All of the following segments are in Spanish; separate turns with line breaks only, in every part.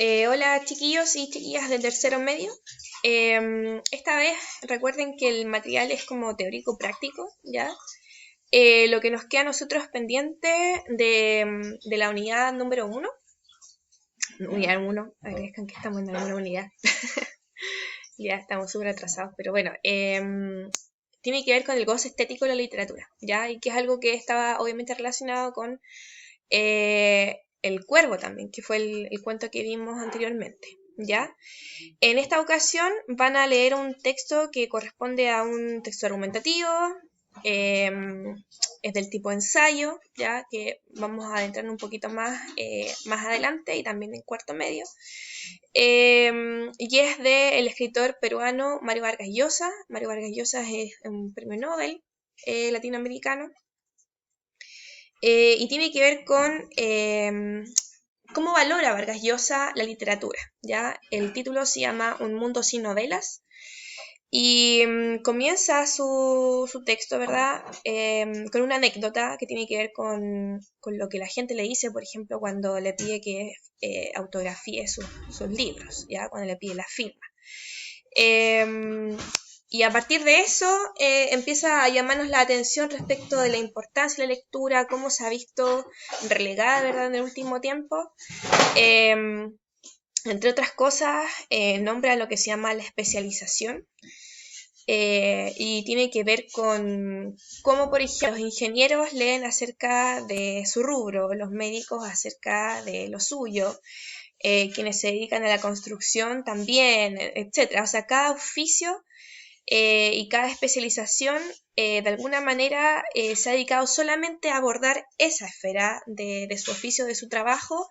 Hola chiquillos y chiquillas del tercero medio. Esta vez recuerden que el material es como teórico práctico, ¿ya? Lo que nos queda a nosotros pendiente de la unidad número uno, unidad uno, agradezcan que estamos en alguna unidad, ya estamos súper atrasados, pero bueno, tiene que ver con el goce estético de la literatura, ¿ya? Y que es algo que estaba obviamente relacionado con El Cuervo también, que fue el cuento que vimos anteriormente, ¿ya? En esta ocasión van a leer un texto que corresponde a un texto argumentativo, eh, es del tipo ensayo, ya que vamos a adentrar un poquito más adelante y también en cuarto medio. Y es del escritor peruano Mario Vargas Llosa. Mario Vargas Llosa es un premio Nobel latinoamericano y tiene que ver con cómo valora Vargas Llosa la literatura. ¿Ya? El título se llama Un mundo sin novelas y comienza su texto, ¿verdad? Con una anécdota que tiene que ver con lo que la gente le dice, por ejemplo, cuando le pide que autografíe sus libros, ¿ya? Cuando le pide la firma. Eh, y a partir de eso empieza a llamarnos la atención respecto de la importancia de la lectura, cómo se ha visto relegada, ¿verdad?, en el último tiempo. Eh, Entre otras cosas, nombra lo que se llama la especialización y tiene que ver con cómo, por ejemplo, los ingenieros leen acerca de su rubro, los médicos acerca de lo suyo, quienes se dedican a la construcción también, etcétera. O sea, cada oficio y cada especialización de alguna manera se ha dedicado solamente a abordar esa esfera de su oficio, de su trabajo.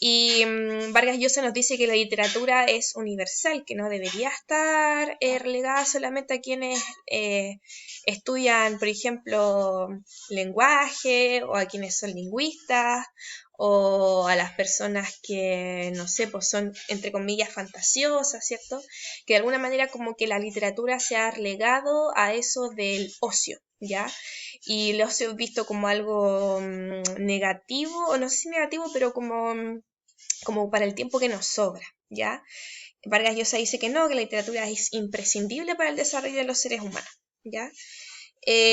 Y Vargas Llosa nos dice que la literatura es universal, que no debería estar relegada solamente a quienes estudian, por ejemplo, lenguaje, o a quienes son lingüistas, o a las personas que, no sé, pues son, entre comillas, fantasiosas, ¿cierto? Que de alguna manera como que la literatura se ha relegado a eso del ocio, ¿ya? Y el ocio es visto como algo negativo, o no sé si negativo, pero como para el tiempo que nos sobra, ¿ya? Vargas Llosa dice que no, que la literatura es imprescindible para el desarrollo de los seres humanos, ¿ya?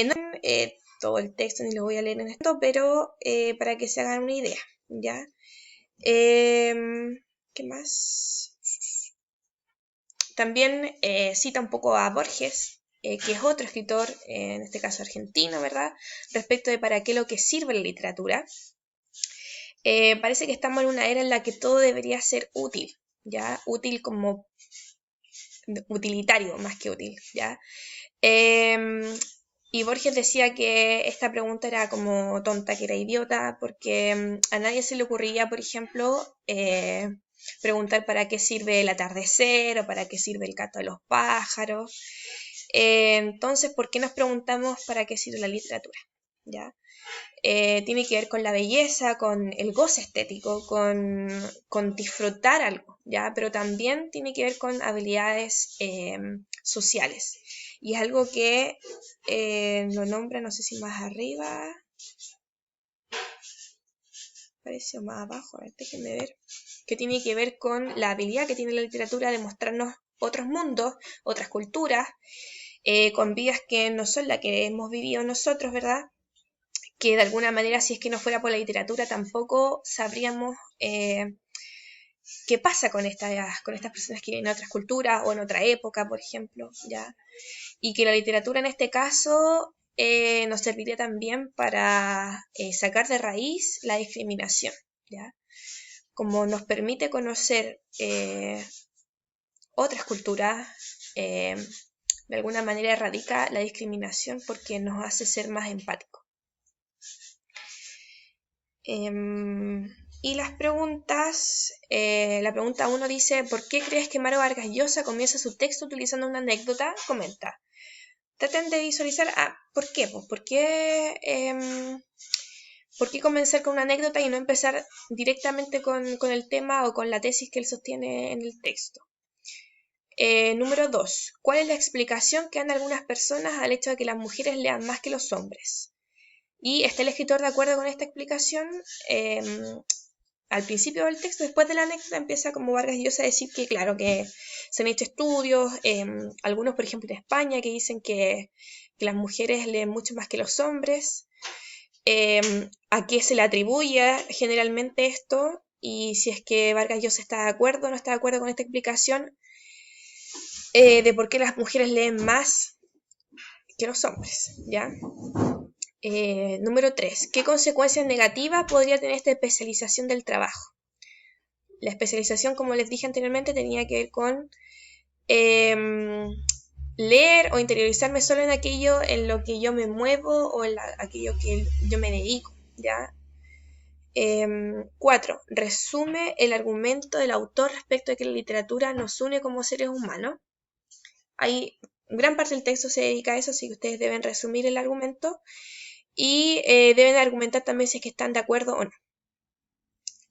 No todo el texto ni lo voy a leer en esto, pero para que se hagan una idea, ¿ya? Eh, ¿Qué más? También cita un poco a Borges, que es otro escritor, en este caso argentino, ¿verdad? Respecto de para qué lo que sirve la literatura. Parece que estamos en una era en la que todo debería ser útil, ¿ya? Útil como utilitario más que útil, ¿ya? Y Borges decía que esta pregunta era como tonta, que era idiota, porque a nadie se le ocurría, por ejemplo, preguntar para qué sirve el atardecer o para qué sirve el canto de los pájaros. Entonces, ¿por qué nos preguntamos para qué sirve la literatura? ¿Ya? Tiene que ver con la belleza, con el goce estético, con disfrutar algo, ¿ya? Pero también tiene que ver con habilidades sociales. Y es algo que lo nombra, no sé si más arriba, parece o más abajo, a ver, déjenme ver, que tiene que ver con la habilidad que tiene la literatura de mostrarnos otros mundos, otras culturas, con vidas que no son las que hemos vivido nosotros, ¿verdad? Que de alguna manera, si es que no fuera por la literatura, tampoco sabríamos qué pasa con estas personas que viven en otras culturas o en otra época, por ejemplo, ¿ya? Y que la literatura en este caso nos serviría también para sacar de raíz la discriminación, ¿ya? Como nos permite conocer otras culturas, de alguna manera erradica la discriminación porque nos hace ser más empáticos. Y las preguntas, la pregunta 1 dice, ¿por qué crees que Mario Vargas Llosa comienza su texto utilizando una anécdota? Comenta. Traten de visualizar, ¿por qué? Pues, ¿por qué comenzar con una anécdota y no empezar directamente con el tema o con la tesis que él sostiene en el texto? Número 2. ¿Cuál es la explicación que dan algunas personas al hecho de que las mujeres lean más que los hombres? Y está el escritor de acuerdo con esta explicación. al principio del texto, después de la anécdota, empieza como Vargas Llosa a decir que, claro, que se han hecho estudios, algunos, por ejemplo, en España, que dicen que las mujeres leen mucho más que los hombres, a qué se le atribuye generalmente esto, y si es que Vargas Llosa está de acuerdo o no está de acuerdo con esta explicación de por qué las mujeres leen más que los hombres, ¿ya? Número 3. ¿Qué consecuencias negativas podría tener esta especialización del trabajo? La especialización, como les dije anteriormente, tenía que ver con leer o interiorizarme solo en aquello en lo que yo me muevo o en aquello que yo me dedico, ¿ya? 4. Resume el argumento del autor respecto a que la literatura nos une como seres humanos. Hay gran parte del texto se dedica a eso, así que ustedes deben resumir el argumento y deben argumentar también si es que están de acuerdo o no.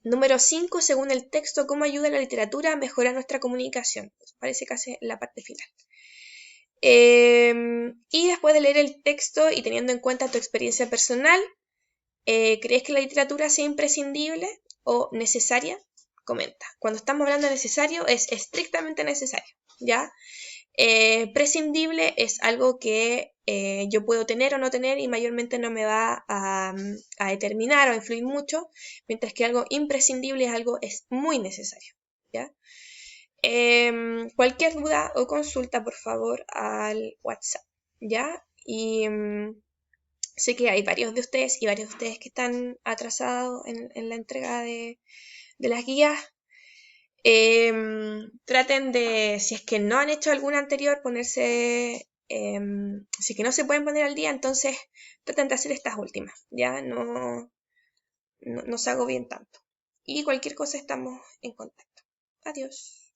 Número 5, según el texto, ¿cómo ayuda la literatura a mejorar nuestra comunicación? Pues parece casi la parte final. Y después de leer el texto y teniendo en cuenta tu experiencia personal, ¿crees que la literatura sea imprescindible o necesaria? Comenta. Cuando estamos hablando de necesario, es estrictamente necesario, ¿ya? Prescindible es algo que yo puedo tener o no tener y mayormente no me va a determinar o a influir mucho, mientras que algo imprescindible es muy necesario, ¿ya? Cualquier duda o consulta, por favor, al WhatsApp, ¿ya? Y sé que hay varios de ustedes y varios de ustedes que están atrasados en la entrega de las guías. Traten de, si es que no han hecho alguna anterior, ponerse, si es que no se pueden poner al día, entonces traten de hacer estas últimas, ya no se agobien tanto. Y cualquier cosa estamos en contacto. Adiós.